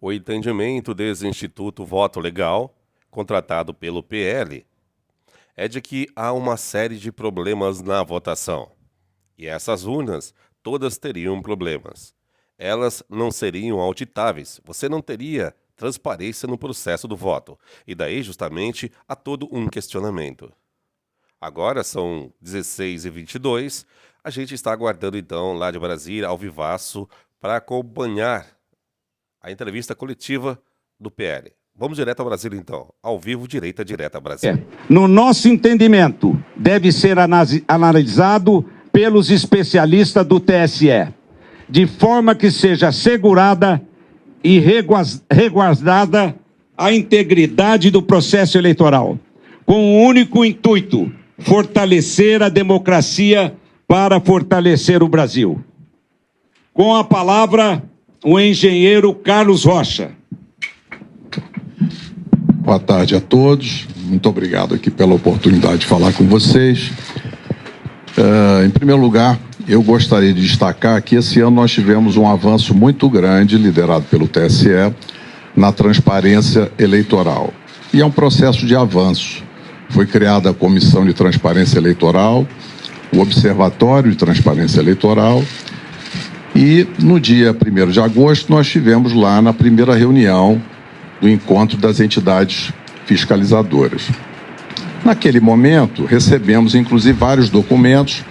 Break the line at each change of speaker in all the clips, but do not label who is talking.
O entendimento desse Instituto Voto Legal, contratado pelo PL, é de que há uma série de problemas na votação. E essas urnas todas teriam problemas. Elas não seriam auditáveis, você não teria transparência no processo do voto. E daí, justamente, há todo um questionamento. Agora são 16h22, a gente está aguardando então lá de Brasília, ao vivaço, para acompanhar a entrevista coletiva do PL. Vamos direto ao Brasil então, ao vivo, direita direta Brasil.
No nosso entendimento, deve ser analisado pelos especialistas do TSE, de forma que seja assegurada e resguardada a integridade do processo eleitoral, com o único intuito: fortalecer a democracia para fortalecer o Brasil. Com a palavra, o engenheiro Carlos Rocha.
Boa tarde a todos. Muito obrigado aqui pela oportunidade de falar com vocês. Em primeiro lugar, eu gostaria de destacar que esse ano nós tivemos um avanço muito grande, liderado pelo TSE, na transparência eleitoral. E é um processo de avanço. Foi criada a Comissão de Transparência Eleitoral, o Observatório de Transparência Eleitoral, e no dia 1º de agosto nós tivemos lá na primeira reunião do encontro das entidades fiscalizadoras. Naquele momento, recebemos inclusive vários documentos,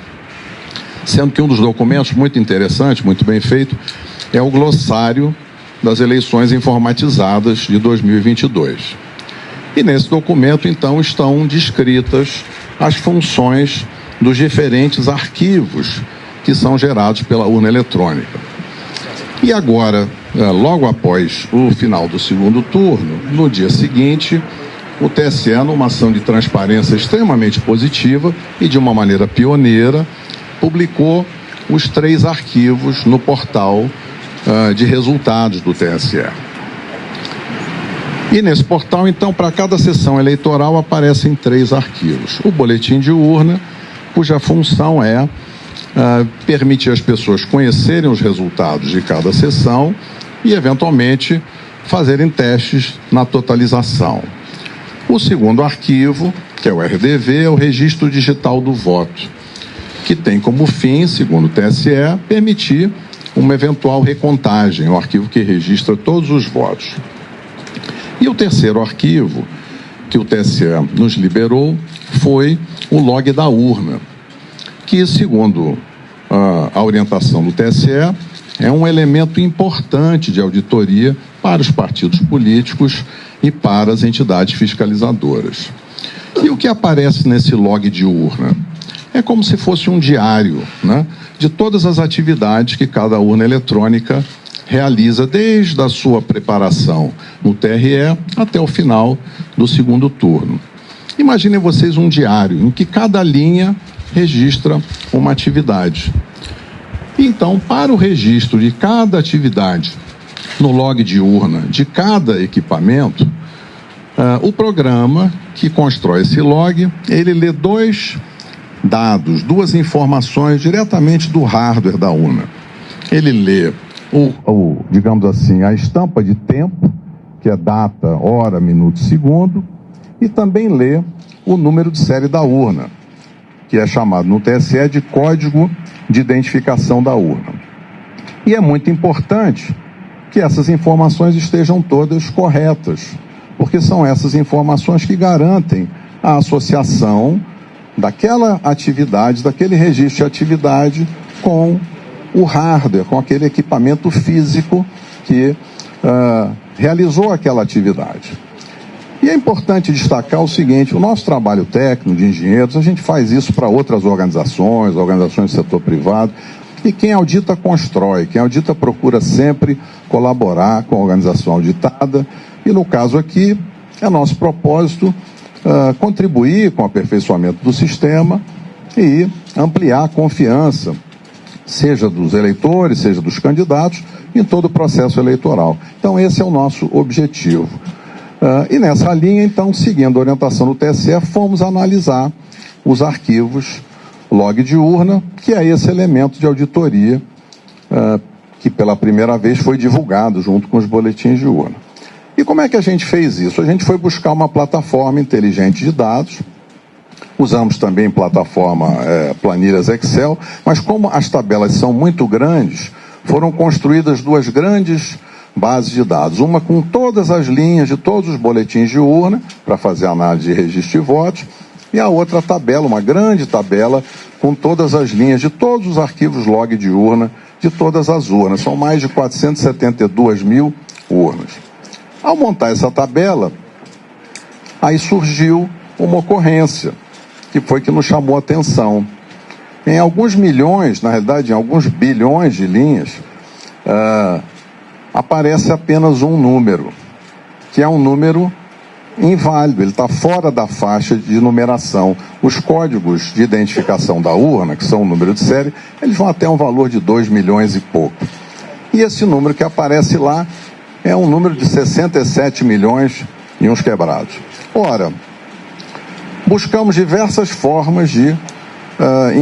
sendo que um dos documentos muito interessante, muito bem feito, é o glossário das eleições informatizadas de 2022. E nesse documento, então, estão descritas as funções dos diferentes arquivos que são gerados pela urna eletrônica. E agora, logo após o final do segundo turno, no dia seguinte, o TSE, numa ação de transparência extremamente positiva e de uma maneira pioneira, publicou os 3 arquivos no portal de resultados do TSE. E nesse portal, então, para cada sessão eleitoral aparecem 3 arquivos. O boletim de urna, cuja função é permitir às pessoas conhecerem os resultados de cada sessão e, eventualmente, fazerem testes na totalização. O segundo arquivo, que é o RDV, é o Registro Digital do Voto, que tem como fim, segundo o TSE, permitir uma eventual recontagem, o arquivo que registra todos os votos. E o terceiro arquivo que o TSE nos liberou foi o log da urna, que, segundo a orientação do TSE, é um elemento importante de auditoria para os partidos políticos e para as entidades fiscalizadoras. E o que aparece nesse log de urna? É como se fosse um diário, né, de todas as atividades que cada urna eletrônica realiza, desde a sua preparação no TRE até o final do segundo turno. Imaginem vocês um diário em que cada linha registra uma atividade. Então, para o registro de cada atividade no log de urna de cada equipamento, o programa que constrói esse log, ele lê 2 dados, 2 informações diretamente do hardware da urna. Ele lê digamos assim, a estampa de tempo, que é data, hora, minuto, segundo, e também lê o número de série da urna, que é chamado no TSE de código de identificação da urna. E é muito importante que essas informações estejam todas corretas, porque são essas informações que garantem a associação daquela atividade, daquele registro de atividade com o hardware, com aquele equipamento físico que realizou aquela atividade. E é importante destacar o seguinte: o nosso trabalho técnico de engenheiros, a gente faz isso para outras organizações do setor privado, e quem audita constrói, quem audita procura sempre colaborar com a organização auditada, e no caso aqui, é nosso propósito contribuir com o aperfeiçoamento do sistema e ampliar a confiança, seja dos eleitores, seja dos candidatos, em todo o processo eleitoral. Então, esse é o nosso objetivo. E nessa linha, então, seguindo a orientação do TSE, fomos analisar os arquivos log de urna, que é esse elemento de auditoria que pela primeira vez foi divulgado junto com os boletins de urna. E como é que a gente fez isso? A gente foi buscar uma plataforma inteligente de dados, usamos também planilhas Excel, mas como as tabelas são muito grandes, foram construídas duas grandes bases de dados, uma com todas as linhas de todos os boletins de urna, para fazer análise de registro de votos, e a outra tabela, uma grande tabela, com todas as linhas de todos os arquivos log de urna, de todas as urnas. São mais de 472 mil urnas. Ao montar essa tabela, aí surgiu uma ocorrência, que foi que nos chamou a atenção. Em alguns milhões, na realidade, em alguns bilhões de linhas, aparece apenas um número, que é um número inválido, ele está fora da faixa de numeração. Os códigos de identificação da urna, que são o número de série, eles vão até um valor de 2 milhões e pouco. E esse número que aparece lá é um número de 67 milhões e uns quebrados. Ora, buscamos diversas formas de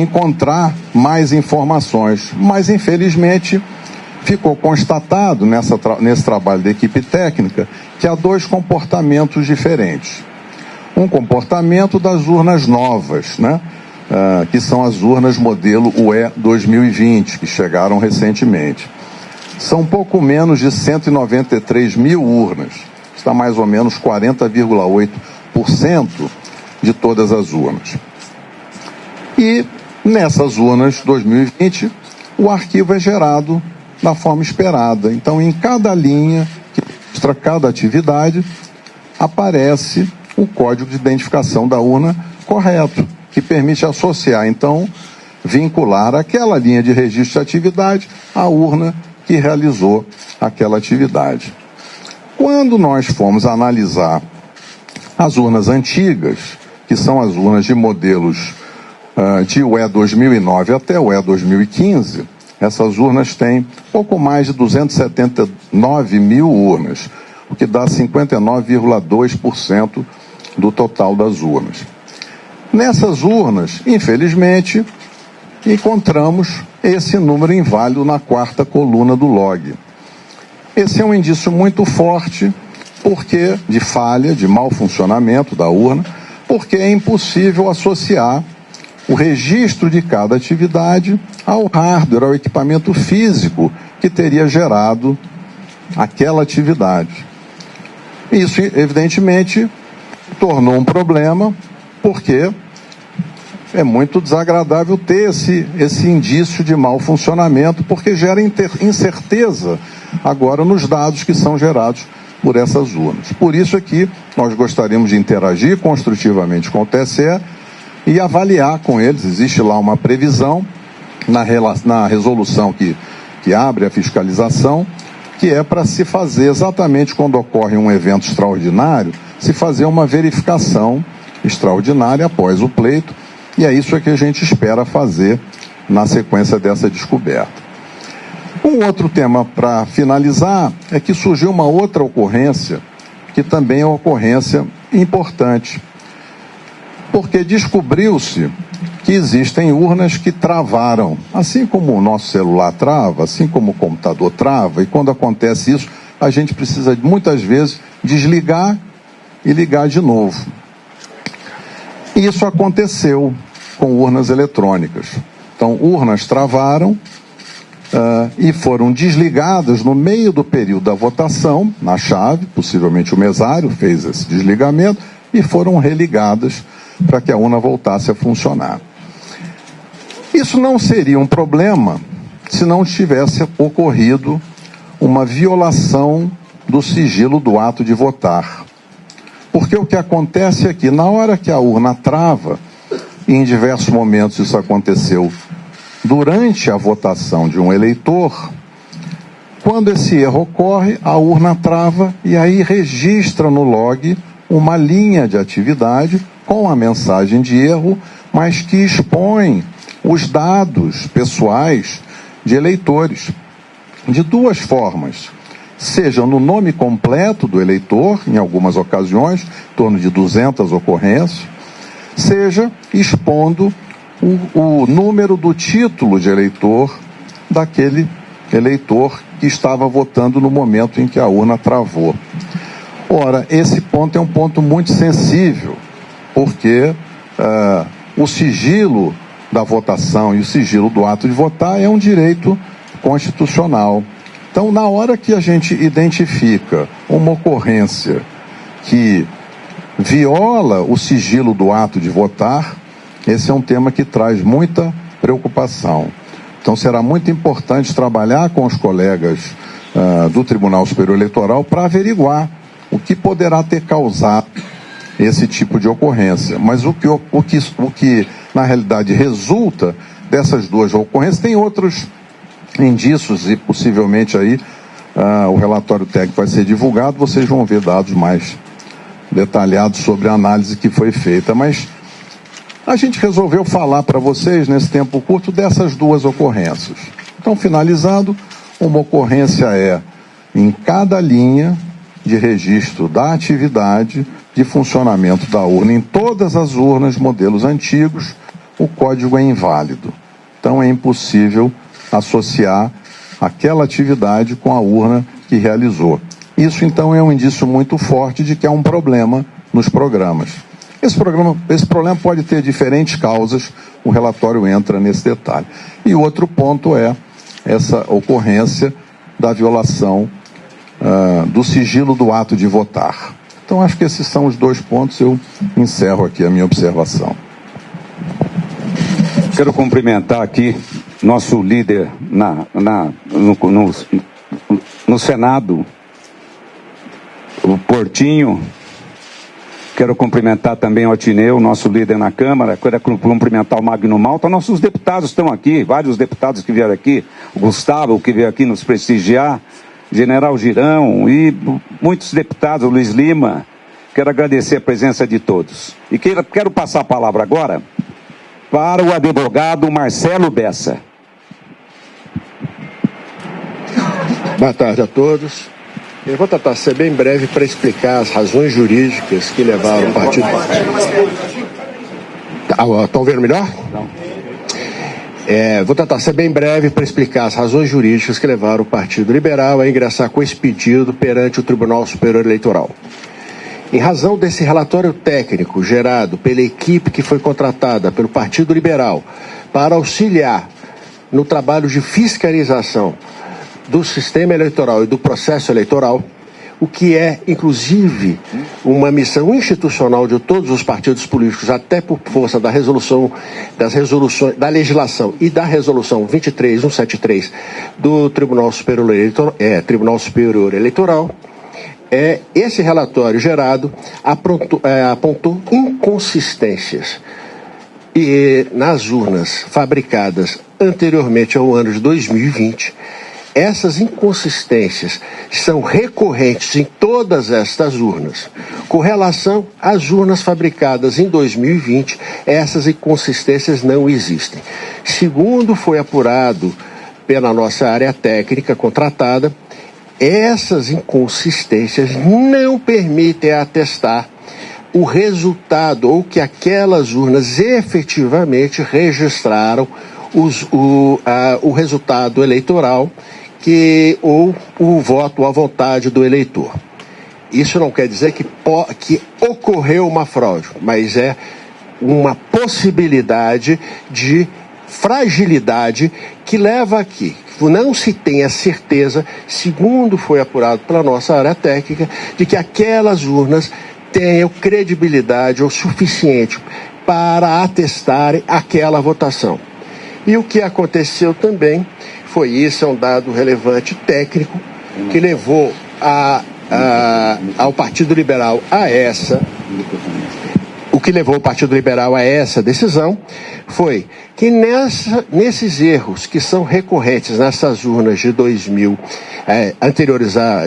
encontrar mais informações, mas infelizmente ficou constatado nesse trabalho da equipe técnica que há dois comportamentos diferentes. Um comportamento das urnas novas, né? Que são as urnas modelo UE 2020, que chegaram recentemente. São pouco menos de 193 mil urnas, está mais ou menos 40,8% de todas as urnas. E nessas urnas 2020, o arquivo é gerado da forma esperada. Então, em cada linha que mostra cada atividade, aparece o código de identificação da urna correto, que permite associar, então, vincular aquela linha de registro de atividade à urna que realizou aquela atividade. Quando nós fomos analisar as urnas antigas, que são as urnas de modelos de UE 2009 até UE 2015, essas urnas têm pouco mais de 279 mil urnas, o que dá 59,2% do total das urnas. Nessas urnas, infelizmente, encontramos esse número inválido na quarta coluna do log. Esse é um indício muito forte de falha, de mau funcionamento da urna, porque é impossível associar o registro de cada atividade ao hardware, ao equipamento físico que teria gerado aquela atividade. Isso, evidentemente, tornou um problema, porque é muito desagradável ter esse indício de mau funcionamento, porque gera incerteza agora nos dados que são gerados por essas urnas. Por isso é que nós gostaríamos de interagir construtivamente com o TSE e avaliar com eles. Existe lá uma previsão na resolução que abre a fiscalização, que é para se fazer exatamente quando ocorre um evento extraordinário, se fazer uma verificação extraordinária após o pleito, e é isso que a gente espera fazer na sequência dessa descoberta. Um outro tema para finalizar é que surgiu uma outra ocorrência, que também é uma ocorrência importante, porque descobriu-se que existem urnas que travaram, assim como o nosso celular trava, assim como o computador trava, e quando acontece isso, a gente precisa muitas vezes desligar e ligar de novo. Isso aconteceu com urnas eletrônicas. Então, urnas travaram e foram desligadas no meio do período da votação, na chave, possivelmente o mesário fez esse desligamento, e foram religadas para que a urna voltasse a funcionar. Isso não seria um problema se não tivesse ocorrido uma violação do sigilo do ato de votar. Porque o que acontece é que, na hora que a urna trava, e em diversos momentos isso aconteceu durante a votação de um eleitor, quando esse erro ocorre, a urna trava e aí registra no log uma linha de atividade com a mensagem de erro, mas que expõe os dados pessoais de eleitores de duas formas. Seja no nome completo do eleitor, em algumas ocasiões, em torno de 200 ocorrências, seja expondo o número do título de eleitor daquele eleitor que estava votando no momento em que a urna travou. Ora, esse ponto é um ponto muito sensível, porque o sigilo da votação e o sigilo do ato de votar é um direito constitucional. Então, na hora que a gente identifica uma ocorrência que viola o sigilo do ato de votar, esse é um tema que traz muita preocupação. Então, será muito importante trabalhar com os colegas do Tribunal Superior Eleitoral para averiguar o que poderá ter causado esse tipo de ocorrência. Mas o que na realidade resulta dessas duas ocorrências, tem outros indícios e possivelmente aí o relatório técnico vai ser divulgado, vocês vão ver dados mais detalhados sobre a análise que foi feita. Mas a gente resolveu falar para vocês, nesse tempo curto, dessas duas ocorrências. Então, finalizando, uma ocorrência é em cada linha de registro da atividade de funcionamento da urna. Em todas as urnas, modelos antigos, o código é inválido. Então, é impossível associar aquela atividade com a urna que realizou. Isso, então, é um indício muito forte de que há um problema nos programas. Esse problema pode ter diferentes causas, o relatório entra nesse detalhe. E outro ponto é essa ocorrência da violação do sigilo do ato de votar. Então, acho que esses são os dois pontos, eu encerro aqui a minha observação.
Quero cumprimentar aqui nosso líder no Senado, o Portinho. Quero cumprimentar também o Atineu, nosso líder na Câmara. Quero cumprimentar o Magno Malta. Nossos deputados estão aqui, vários deputados que vieram aqui. O Gustavo, que veio aqui nos prestigiar. General Girão e muitos deputados, o Luiz Lima. Quero agradecer a presença de todos. E quero passar a palavra agora para o advogado Marcelo Bessa.
Boa tarde a todos. Eu vou tentar ser bem breve para explicar as razões jurídicas que levaram o partido... Estão vendo melhor? Não. Vou tentar ser bem breve para explicar as razões jurídicas que levaram o Partido Liberal a ingressar com esse pedido perante o Tribunal Superior Eleitoral. Em razão desse relatório técnico gerado pela equipe que foi contratada pelo Partido Liberal para auxiliar no trabalho de fiscalização do sistema eleitoral e do processo eleitoral, o que é, inclusive, uma missão institucional de todos os partidos políticos, até por força da da legislação e da resolução 23173 do Tribunal Superior Eleitoral, esse relatório gerado apontou inconsistências nas urnas fabricadas anteriormente ao ano de 2020. Essas inconsistências são recorrentes em todas estas urnas. Com relação às urnas fabricadas em 2020, essas inconsistências não existem. Segundo foi apurado pela nossa área técnica contratada, essas inconsistências não permitem atestar o resultado ou que aquelas urnas efetivamente registraram o resultado eleitoral ou o voto à vontade do eleitor. Isso não quer dizer que ocorreu uma fraude, mas é uma possibilidade de fragilidade que leva aqui. Não se tem a certeza, segundo foi apurado pela nossa área técnica, de que aquelas urnas tenham credibilidade ou suficiente para atestarem aquela votação. E o que aconteceu também foi isso, é um dado relevante técnico que levou ao Partido Liberal o que levou o Partido Liberal a essa decisão foi que nesses erros que são recorrentes nessas urnas de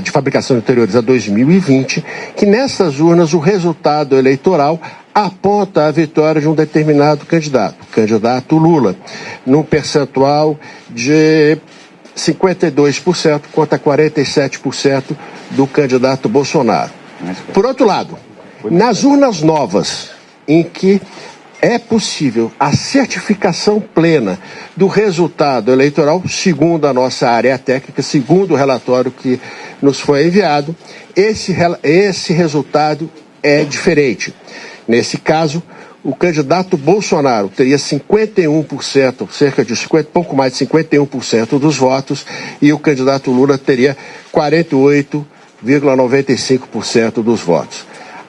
de fabricação anteriores a 2020, que nessas urnas o resultado eleitoral aponta a vitória de um determinado candidato Lula, num percentual de 52% contra 47% do candidato Bolsonaro. Por outro lado, nas urnas novas, em que é possível a certificação plena do resultado eleitoral, segundo a nossa área técnica, segundo o relatório que nos foi enviado, esse resultado é diferente. Nesse caso, o candidato Bolsonaro teria 51%, pouco mais de 51% dos votos, e o candidato Lula teria 48,95% dos votos.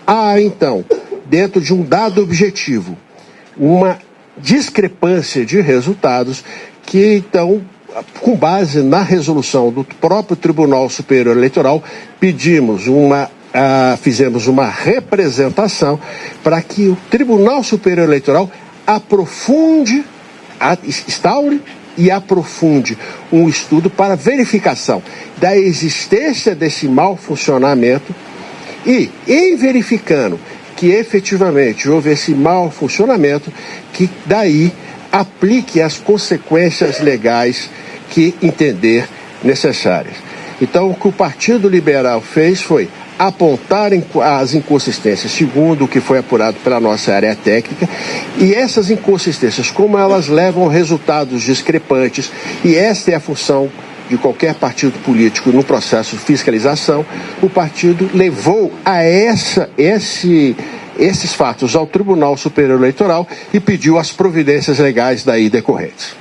Há, então, dentro de um dado objetivo, uma discrepância de resultados que, então, com base na resolução do próprio Tribunal Superior Eleitoral, fizemos uma representação para que o Tribunal Superior Eleitoral instaure e aprofunde um estudo para verificação da existência desse mau funcionamento e, em verificando que efetivamente houve esse mau funcionamento, que daí aplique as consequências legais que entender necessárias. Então, o que o Partido Liberal fez foi apontar as inconsistências, segundo o que foi apurado pela nossa área técnica, e essas inconsistências, como elas levam a resultados discrepantes, e esta é a função de qualquer partido político no processo de fiscalização, o partido levou a esses fatos ao Tribunal Superior Eleitoral e pediu as providências legais daí decorrentes.